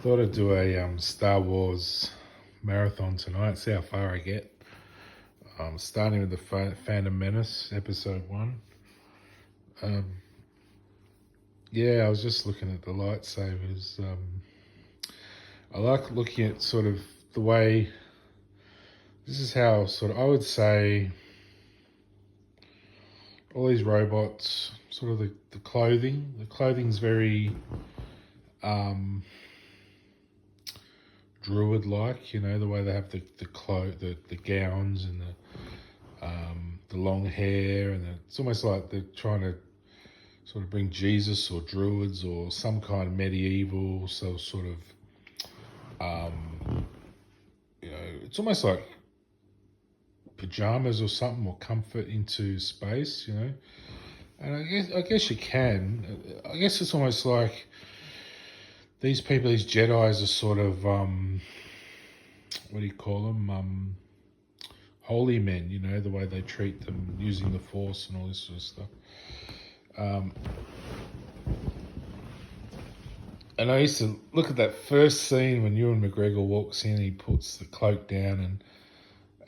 Thought I'd do a Star Wars marathon tonight. See how far I get. Starting with the Phantom Menace, Episode 1. Um, yeah, I was just looking at the lightsabers. I like looking at sort of the way. This is how I would say all these robots, sort of the clothing. The clothing's very druid-like. The way they have the gowns and the long hair, and it's almost like they're trying to sort of bring Jesus or druids or some kind of medieval, so sort of, it's almost like pajamas or something, or comfort into space. And I guess you can. I guess it's almost like these people, these Jedi's, are sort of what do you call them? Holy men. The way they treat them, using the Force and all this sort of stuff. And I used to look at that first scene when Ewan McGregor walks in. He puts the cloak down,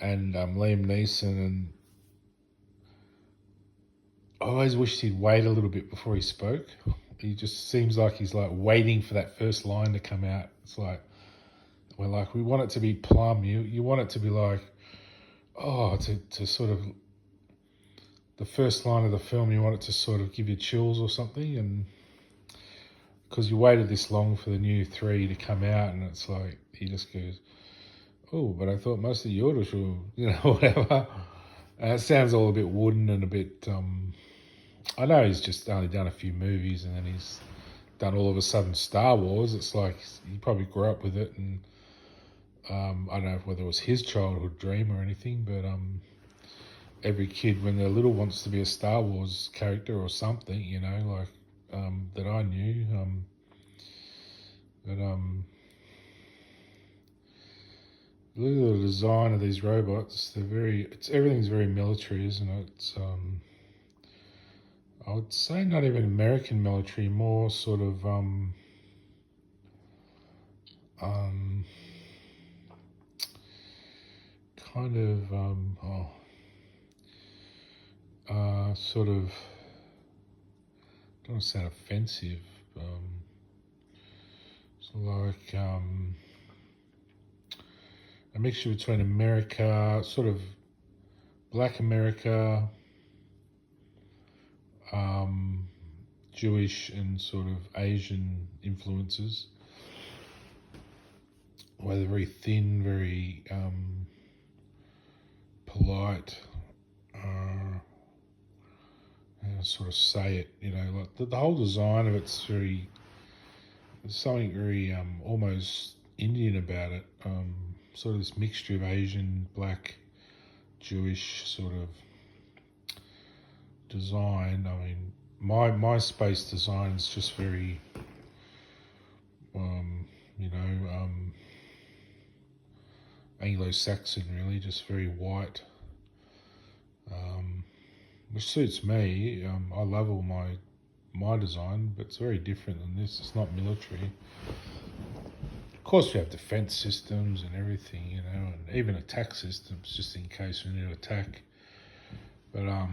and Liam Neeson, and I always wished he'd wait a little bit before he spoke. He just seems like he's like waiting for that first line to come out. It's like we want it to be plumb. You want it to be like, to sort of the first line of the film. You want it to sort of give you chills or something, and because you waited this long for the new 3 to come out, and it's like he just goes, "Oh, but I thought most of the orders were, whatever." And it sounds all a bit wooden and a bit. I know he's just only done a few movies, and then he's done all of a sudden Star Wars. It's like he probably grew up with it, and I don't know whether it was his childhood dream or anything, but every kid when they're little wants to be a Star Wars character or something, like that I knew. But look at the design of these robots. Everything's very military, isn't it? It's I would say not even American military, more sort of kind of sort of, don't want to sound offensive. So like a mixture between America, sort of Black America, Jewish and sort of Asian influences. Where they're very thin, very polite. Sort of say it, like the whole design of it's very. There's something very almost Indian about it. Sort of this mixture of Asian, Black, Jewish sort of design. I mean, my space design is just very, Anglo-Saxon, really, just very white, which suits me. I love all my design, but it's very different than this. It's not military. Of course, we have defense systems and everything, and even attack systems, just in case we need to attack. But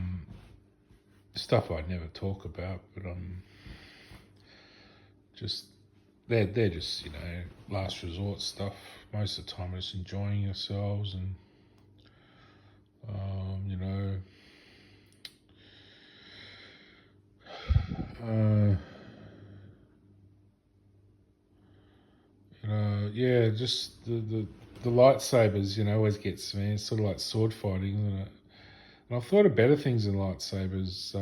stuff I'd never talk about. But just they're just last resort stuff. Most of the time, we're just enjoying ourselves, and yeah, just the lightsabers, always gets me. It's sort of like sword fighting, isn't it? And I've thought of better things than lightsabers.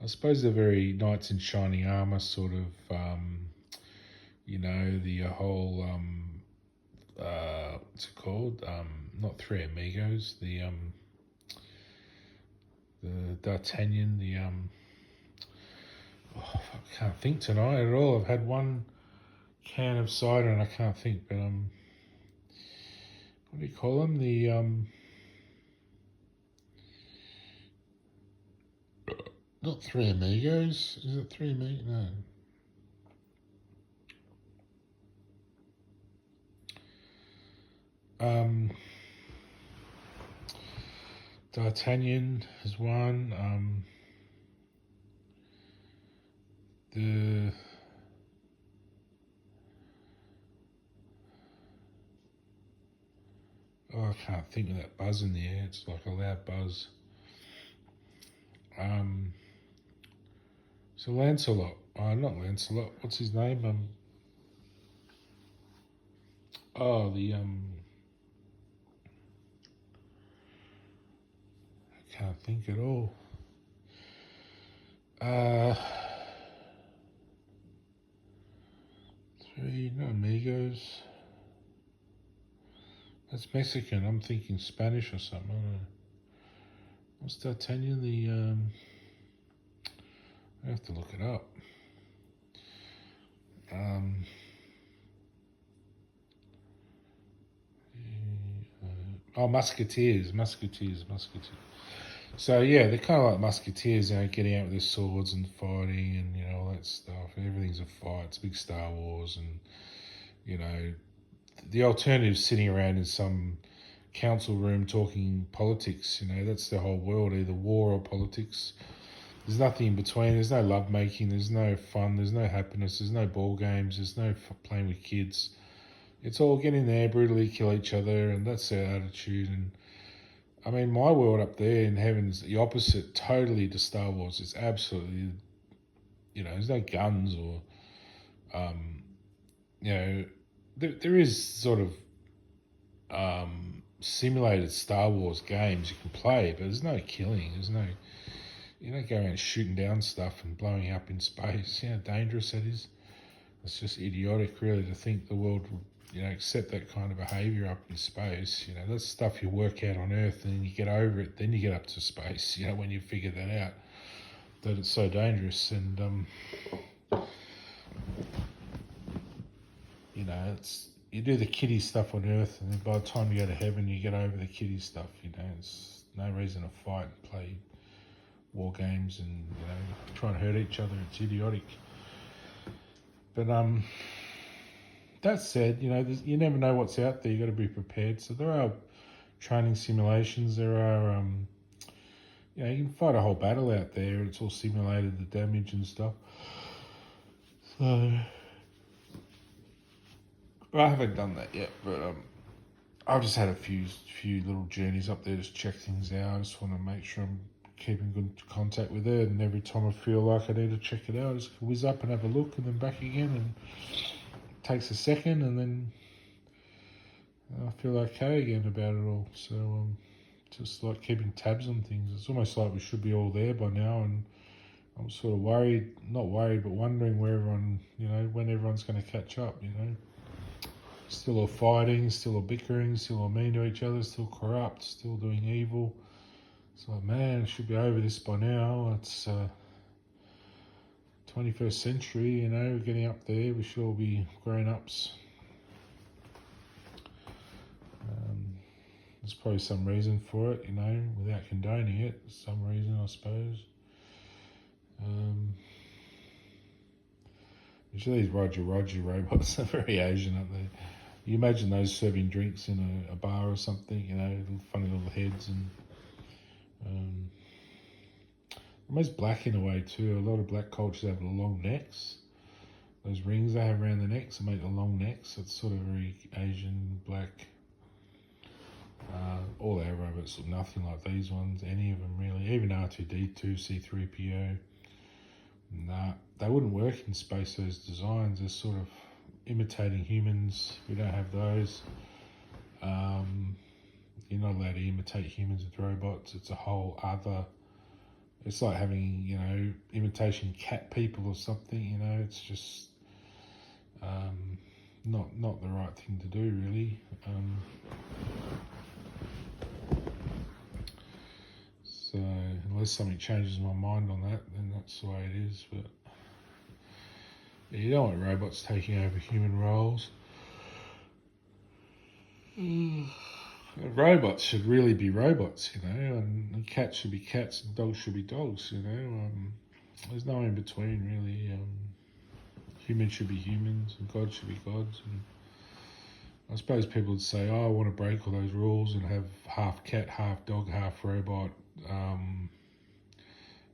I suppose they're very knights in shining armor, sort of. The whole what's it called? Not Three Amigos. The D'Artagnan. I can't think tonight at all. I've had one can of cider and I can't think. But what do you call them? Not Three Amigos. Is it Three Amigos? No. D'Artagnan is one. The I can't think of that buzz in the air. It's like a loud buzz. So Lancelot. Not Lancelot. What's his name? I can't think at all. Three, no amigos. That's Mexican. I'm thinking Spanish or something. I don't know. What's D'Artagnan? I have to look it up. Musketeers. So yeah, they're kind of like musketeers, getting out with their swords and fighting and all that stuff. Everything's a fight. It's big Star Wars, and the alternative's sitting around in some council room talking politics. That's the whole world, either war or politics. There's nothing in between. There's no love making. There's no fun. There's no happiness. There's no ball games. There's no playing with kids. It's all get in there, brutally kill each other, and that's their attitude. And I mean, my world up there in heaven's the opposite totally to Star Wars. It's absolutely, there's no guns or, there is sort of simulated Star Wars games you can play, but there's no killing. There's no, you don't go around shooting down stuff and blowing up in space. You know how dangerous that is? It's just idiotic, really, to think the world would, accept that kind of behaviour up in space. That's stuff you work out on Earth and then you get over it, then you get up to space, when you figure that out, that it's so dangerous. And, it's you do the kiddie stuff on Earth, and then by the time you go to heaven, you get over the kiddie stuff. It's no reason to fight and play war games and try and hurt each other. It's idiotic. But that said, you never know what's out there. You got to be prepared. So there are training simulations. There are you can fight a whole battle out there. It's all simulated, the damage and stuff. So I haven't done that yet, but I've just had a few little journeys up there, just check things out. I just want to make sure I'm keeping good contact with it, and every time I feel like I need to check it out, I just whiz up and have a look and then back again, and it takes a second, and then I feel okay again about it all. So just like keeping tabs on things. It's almost like we should be all there by now, and I'm sort of worried, not worried, but wondering where everyone, when everyone's going to catch up, Still all fighting, still all bickering, still all mean to each other, still corrupt, still doing evil. It's like, man, it should be over this by now. It's 21st century, we're getting up there. We should all be grown-ups. There's probably some reason for it, without condoning it. Some reason, I suppose. Usually these Roger robots are very Asian, aren't they? You imagine those serving drinks in a bar or something, little funny little heads, and almost black in a way too. A lot of black cultures have long necks. Those rings they have around the necks make the long necks. It's sort of very Asian, black. All our robots look nothing like these ones, any of them really. Even R2-D2, C-3PO. Nah, they wouldn't work in space, those designs. They're sort of imitating humans. We don't have those. You're not allowed to imitate humans with robots. It's a whole other... It's like having, imitation cat people or something, It's just not the right thing to do, really. So unless something changes my mind on that, then that's the way it is. But yeah, you don't want robots taking over human roles. Robots should really be robots, and cats should be cats and dogs should be dogs, There's no in between, really. Humans should be humans and gods should be gods. I suppose people would say, oh, I want to break all those rules and have half cat, half dog, half robot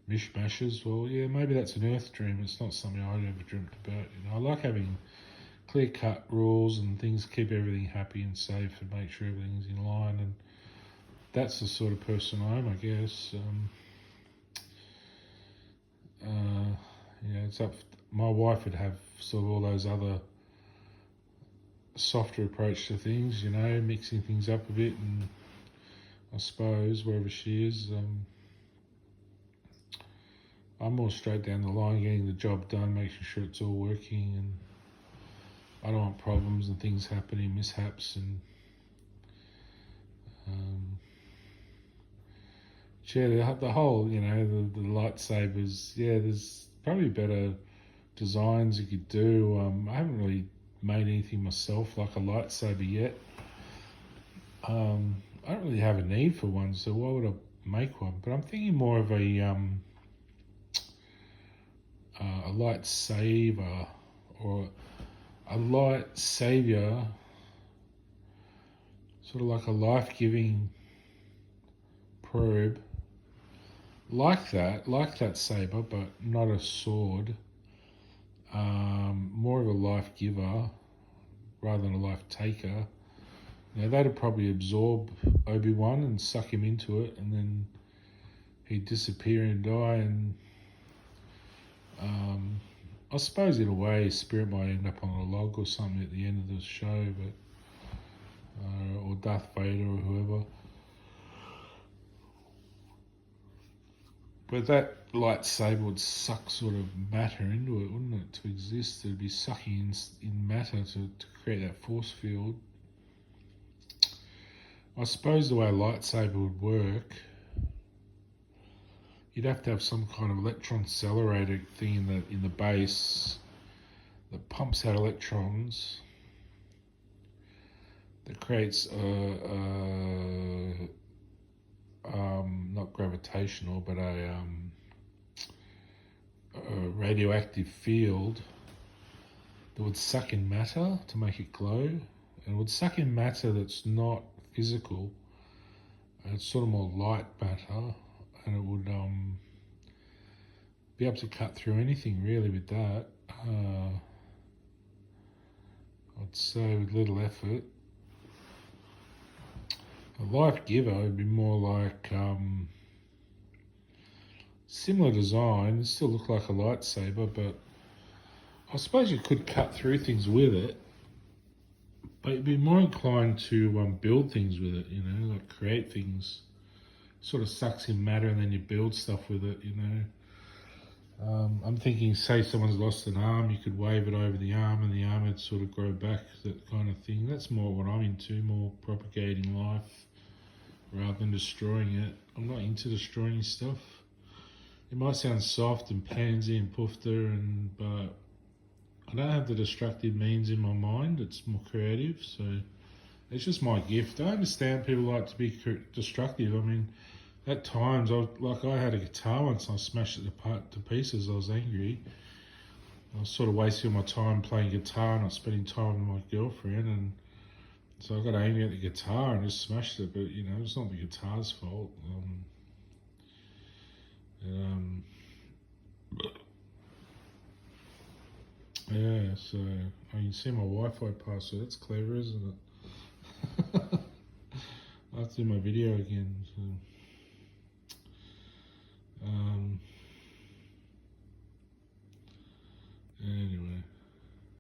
mishmashes. Well, yeah, maybe that's an Earth dream. It's not something I'd ever dreamt about. I like having clear-cut rules and things, keep everything happy and safe and make sure everything's in line. And that's the sort of person I am, I guess. It's up. My wife would have sort of all those other softer approach to things, mixing things up a bit, and I suppose wherever she is, I'm more straight down the line, getting the job done, making sure it's all working, and I don't want problems and things happening, mishaps, and the whole, the lightsabers. Yeah, there's probably better designs you could do. I haven't really made anything myself like a lightsaber yet. I don't really have a need for one, so why would I make one? But I'm thinking more of a lightsaber or a light savior, sort of like a life-giving probe, like that saber, but not a sword. More of a life giver rather than a life taker. That'd probably absorb Obi-Wan and suck him into it, and then he'd disappear and die. And I suppose in a way, his spirit might end up on a log or something at the end of the show, but or Darth Vader or whoever. But that lightsaber would suck sort of matter into it, wouldn't it? To exist, it'd be sucking in matter to create that force field. I suppose the way a lightsaber would work, you'd have to have some kind of electron accelerator thing in the base that pumps out electrons, that creates not gravitational, but a radioactive field that would suck in matter to make it glow, and it would suck in matter that's not physical. It's sort of more light matter, and it would be able to cut through anything really with that. I'd say with little effort. A life giver would be more like similar design, it still look like a lightsaber, but I suppose you could cut through things with it, but you'd be more inclined to build things with it, like create things. Sort of sucks in matter and then you build stuff with it, I'm thinking, say someone's lost an arm, you could wave it over the arm and the arm would sort of grow back, that kind of thing. That's more what I'm into, more propagating life rather than destroying it. I'm not into destroying stuff. It might sound soft and pansy and poofter, but I don't have the destructive means in my mind. It's more creative, so it's just my gift. I understand people like to be destructive. I mean, at times, I had a guitar once and I smashed it to pieces. I was angry. I was sort of wasting my time playing guitar, not spending time with my girlfriend, and so I got angry at the guitar and just smashed it. But it's not the guitar's fault. Yeah, so you can see my Wi-Fi password. That's clever, isn't it? I'll have to do my video again. So.